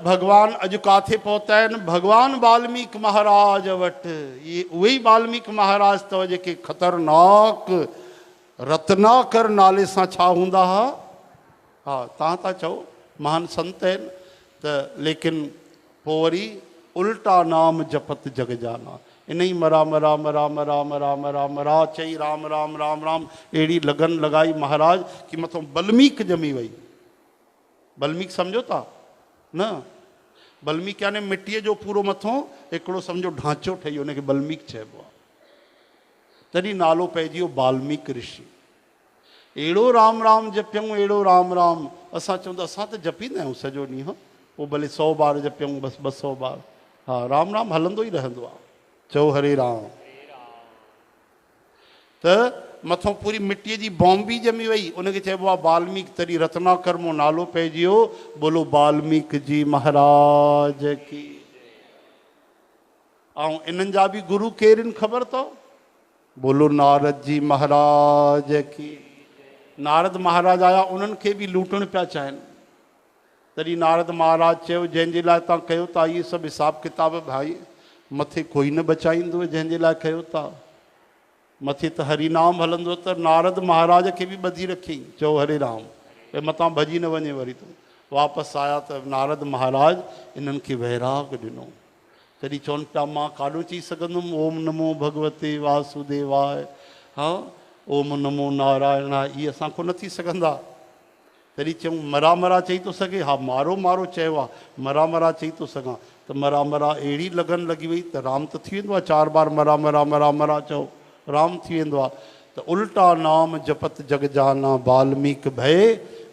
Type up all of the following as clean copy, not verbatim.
भगवान अज काथे पहुता है भगवान वाल्मीकि महाराज वट। ये वही वाल्मीकि महाराज तो जेके खतरनाक रत्नाकर नाले सां छा हूंदा हा। हाँ तव्हां था चओ महान संत आहिनि त लेकिन पोइ वरी उल्टा नाम जपत जग जाना। इन ही राम राम राम राम राम राम रा चई राम राम राम राम अहिड़ी लगन लगाई महाराज कि मथों बल्मीक जमी वई। बल्मीक सम्झो था न, बल्मीक यानी मिट्टीअ जो पूरो मथों हिकिड़ो सम्झो ढांचो ठही हुनखे बल्मीक चइबो आहे। तॾहिं नालो पइजी वियो वाल्मीकि ऋषि। अहिड़ो राम राम जपियऊं अहिड़ो राम राम असां चऊं त असां त जपींदा आहियूं सॼो ॾींहुं, पोइ भले 100 बार जपियऊं बसि 200 बार। हा राम राम हलंदो ई रहंदो आहे। चओ हरे राम। त मथों पूरी मिट्टीअ जी बॉम्बी ॼमी वई उनखे चइबो आहे वाल्मीकि। तॾहिं रत्नाकर मो नालो पइजी वियो। बोलो वाल्मीकि जी महाराज की। ऐं इन्हनि जा बि गुरु केरु आहिनि ख़बर अथव? बोलो नारद जी महाराज की। नारद महाराज आया उन्हनि खे बि लूटण पिया चाहिनि। तॾहिं नारद महाराज चयो जंहिंजे लाइ तव्हां कयो था इहे सभु हिसाब किताब भाई मथे कोई न बचाईंदो जंहिंजे लाइ कयो था। मथे त हरि नाम हलंदो त नारद महाराज खे बि ॿधी रखियईं। चओ हरे राम भई मतां भॼी न वञे। वरी तूं वापसि आया त नारद महाराज इन्हनि खे वैराग ॾिनो। तॾहिं चवनि पिया मां काॾो चई सघंदुमि ओम नमो भगवते वासुदेवाय। हा ओम नमो नारायणाय इहे असां को न थी सघंदा। तॾहिं चऊं मरा मरा चई थो सघे? हा मारो मारो चयो आहे मरा मरा चई थो सघां। त मरा मरा अहिड़ी लगन लॻी वई त राम त थी वेंदो आहे। 4 बार मरा मरा मरा मरा चओ राम थी वेंदो आहे। त उल्टा नाम जपत जग जाना वाल्मीकि भय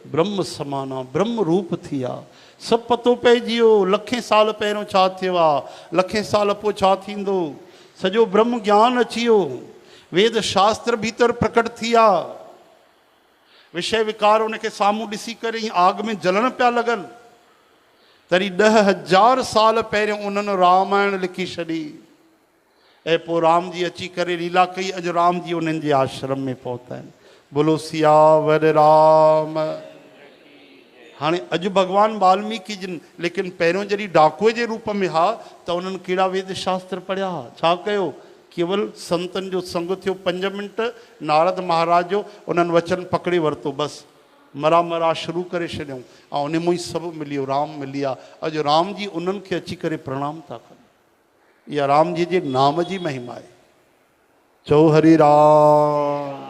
ब्रह्म समाना। ब्रह्म रूप थी विया। सभु पतो पइजी वियो लखे साल पहिरियों छा थियो आहे, लखे साल पोइ छा थींदो। सॼो ब्रह्म ज्ञान अची वियो। वेद शास्त्र भीतर प्रकट थी विया। विषय विकार उनखे साम्हूं ॾिसी करे ई आग में जलण पिया लॻनि। तॾहिं 10,000 साल पहिरियों उन्हनि रामायण लिखी छॾी। ऐं पोइ राम जी अची करे लीला कई। अॼु राम जी उन्हनि जे आश्रम में पहुता आहिनि। बोलो सियावर राम। हाणे अॼु भॻवानु वाल्मीकि जिन लेकिन पहिरियों जॾहिं डाकुए जे रूप में हा त उन्हनि कहिड़ा वेद शास्त्र पढ़िया। छा कयो? केवल संतनि जो संग थियो 5 मिंट नारद महाराज जो उन्हनि वचन पकड़े वरितो बसि मरा मरा शुरू करे छॾियऊं ऐं उन मां ई सभु मिली वियो। राम मिली विया। अॼु राम जी उन्हनि खे अची करे प्रणाम था कनि। इहा राम जी जे नाम जी महिमा आहे। चओ हरि राम।